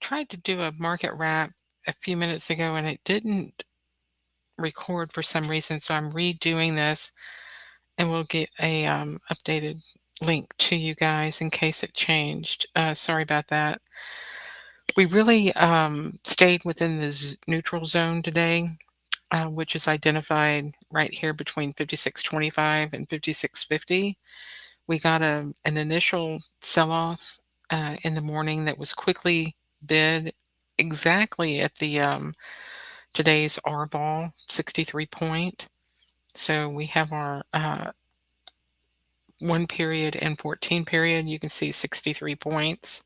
tried to do a market wrap a few minutes ago and it didn't record for some reason, so I'm redoing this and we'll get a updated link to you guys in case it changed. Sorry about that. We really stayed within the neutral zone today, which is identified right here between 56.25 and 56.50. We got an initial sell-off in the morning that was quickly bid exactly at the today's R ball 63 point. So we have our 1 period and 14 period. You can see 63 points,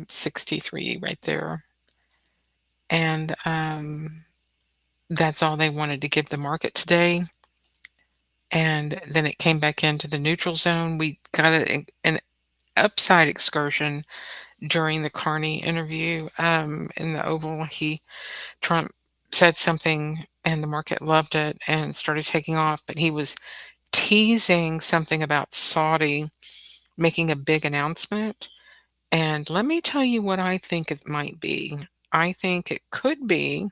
63 right there. And that's all they wanted to give the market today. And then it came back into the neutral zone. We got an upside excursion during the Carney interview in the Oval. Trump said something and the market loved it and started taking off, but he was teasing something about Saudi making a big announcement. And let me tell you what I think it might be. I think it could be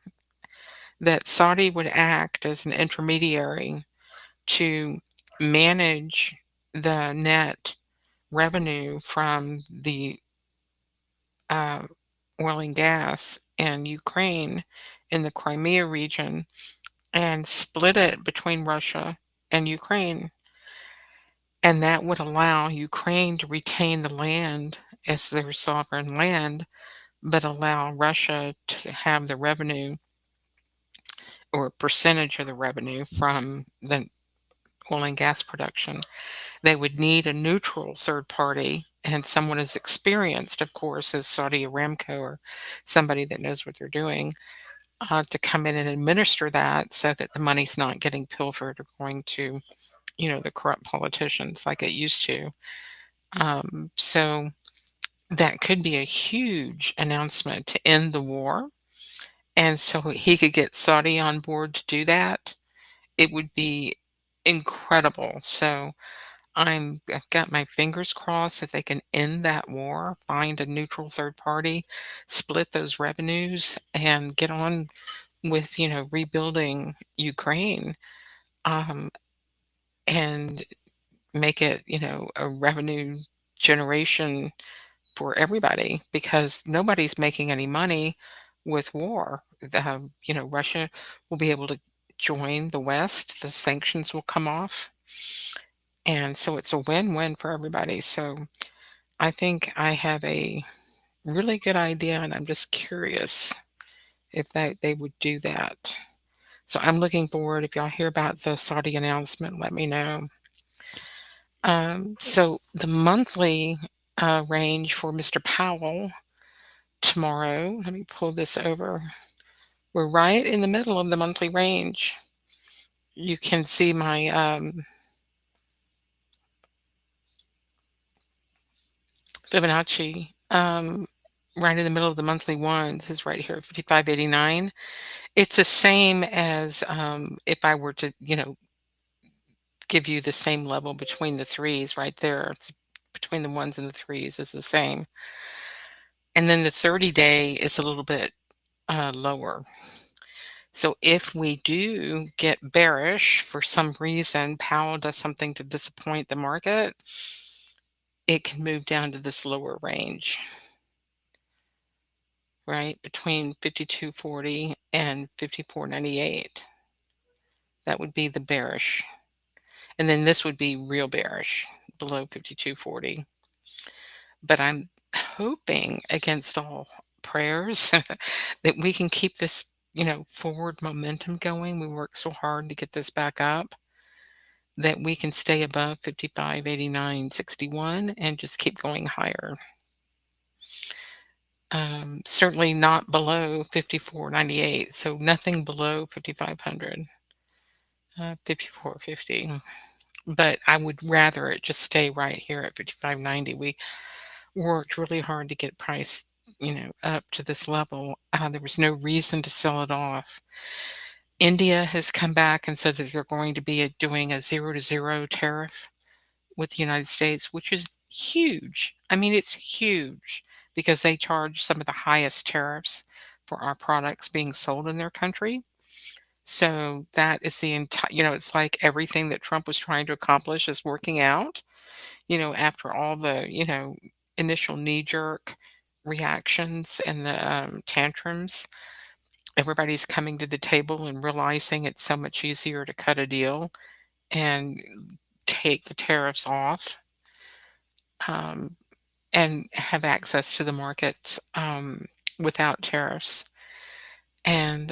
that Saudi would act as an intermediary to manage the net revenue from the uh, oil and gas in Ukraine in the Crimea region and split it between Russia and Ukraine. And that would allow Ukraine to retain the land as their sovereign land, but allow Russia to have the revenue or a percentage of the revenue from the oil and gas production. They would need a neutral third party and someone as experienced, of course, as Saudi Aramco or somebody that knows what they're doing to come in and administer that so that the money's not getting pilfered or going to, the corrupt politicians like it used to. So that could be a huge announcement to end the war. And so he could get Saudi on board to do that. It would be incredible. So I've got my fingers crossed that they can end that war, find a neutral third party, split those revenues, and get on with, rebuilding Ukraine, um, and make it, a revenue generation for everybody because nobody's making any money with war. Russia will be able to join the West, the sanctions will come off, and so it's a win-win for everybody. So I think I have a really good idea, and I'm just curious if they would do that. So I'm looking forward. If y'all hear about the Saudi announcement, let me know. So the monthly range for Mr. Powell tomorrow, let me pull this over. We're right in the middle of the monthly range. You can see my Fibonacci right in the middle of the monthly one. This is right here, 55.89. It's the same as if I were to, give you the same level between the threes right there. It's between the ones and the threes is the same. And then the 30-day is a little bit lower. So if we do get bearish for some reason, Powell does something to disappoint the market, it can move down to this lower range, right? Between 52.40 and 54.98. That would be the bearish. And then this would be real bearish below 52.40. But I'm hoping against all prayers that we can keep this, forward momentum going. We worked so hard to get this back up that we can stay above 55.89.61 and just keep going higher. Certainly not below 54.98, so nothing below 5,500, 54.50. But I would rather it just stay right here at 55.90. We worked really hard to get price, up to this level. There was no reason to sell it off. India has come back and said that they're going to be doing a 0 to 0 tariff with the United States, which is huge. I mean, it's huge. because they charge some of the highest tariffs for our products being sold in their country. So that is the entire, it's like everything that Trump was trying to accomplish is working out, after all the, initial knee jerk reactions and the tantrums. Everybody's coming to the table and realizing it's so much easier to cut a deal and take the tariffs off, um, and have access to the markets, without tariffs. And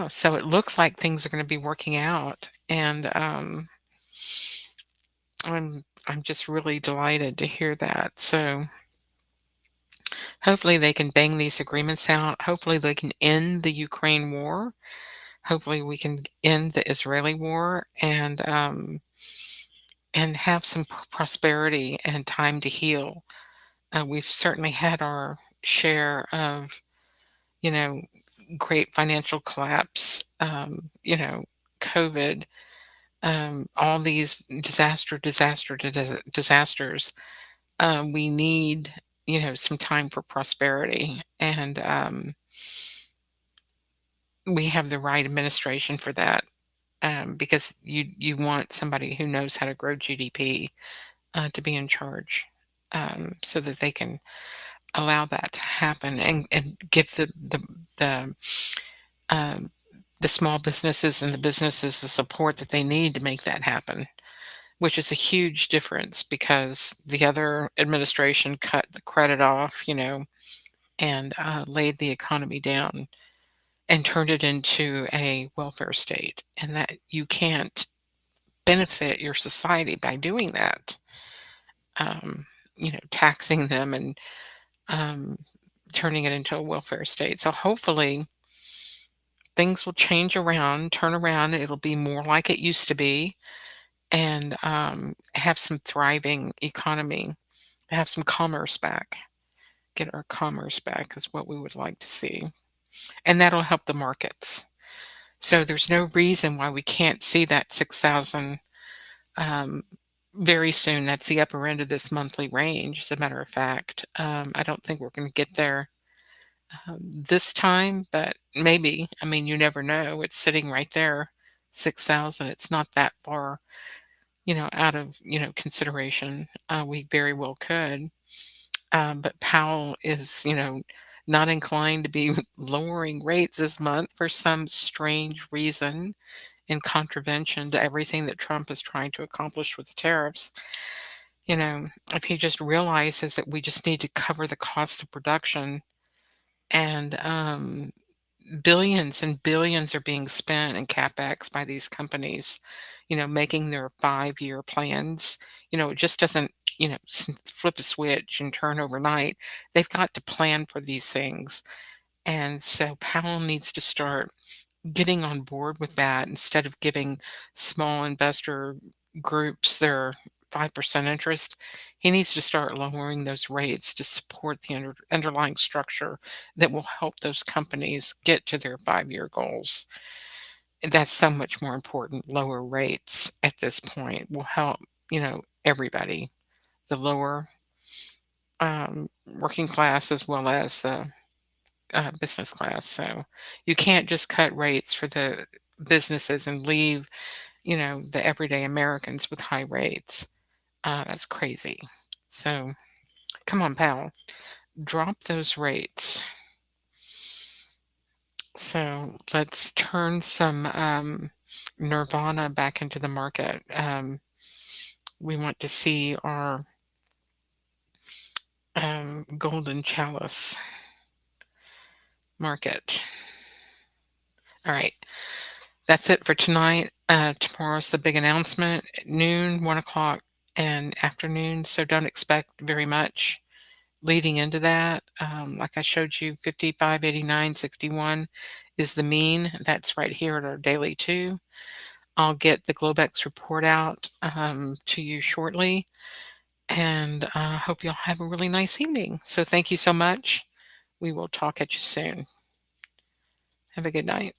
so it looks like things are going to be working out. And I'm just really delighted to hear that. So hopefully they can bang these agreements out. Hopefully they can end the Ukraine war. Hopefully we can end the Israeli war, and have some prosperity and time to heal. We've certainly had our share of, you know, great financial collapse, COVID, all these disasters. We need, some time for prosperity, and we have the right administration for that. Because you want somebody who knows how to grow GDP, to be in charge, so that they can allow that to happen, and give the um, the small businesses and the businesses the support that they need to make that happen, which is a huge difference because the other administration cut the credit off, and laid the economy down and turned it into a welfare state, and that you can't benefit your society by doing that. Taxing them and, um, turning it into a welfare state. So hopefully things will turn around. It'll be more like it used to be, and have some thriving economy, have some commerce back. Get our commerce back is what we would like to see. And that'll help the markets. So there's no reason why we can't see that 6,000, um, very soon. That's the upper end of this monthly range, as a matter of fact. I don't think we're going to get there, this time, but maybe. I mean, you never know. It's sitting right there, 6,000. It's not that far, out of, consideration. We very well could. But Powell is, not inclined to be lowering rates this month for some strange reason, in contravention to everything that Trump is trying to accomplish with tariffs. If he just realizes that we just need to cover the cost of production, and billions and billions are being spent in capex by these companies, making their 5-year plans. It just doesn't, flip a switch and turn overnight. They've got to plan for these things. And so Powell needs to start getting on board with that, instead of giving small investor groups their 5% interest. He needs to start lowering those rates to support the underlying structure that will help those companies get to their 5-year goals. That's so much more important. Lower rates at this point will help, everybody, the lower, working class, as well as the business class. So you can't just cut rates for the businesses and leave, the everyday Americans with high rates. That's crazy. So come on, Powell, drop those rates. So let's turn some, nirvana back into the market. We want to see our, golden chalice market. All right. That's it for tonight. Tomorrow's the big announcement at noon, 1 o'clock, and afternoon. So don't expect very much leading into that. Like I showed you, 55, 89, 61 is the mean. That's right here at our daily two. I'll get the Globex report out, to you shortly, and hope you'll have a really nice evening. So thank you so much. We will talk at you soon. Have a good night.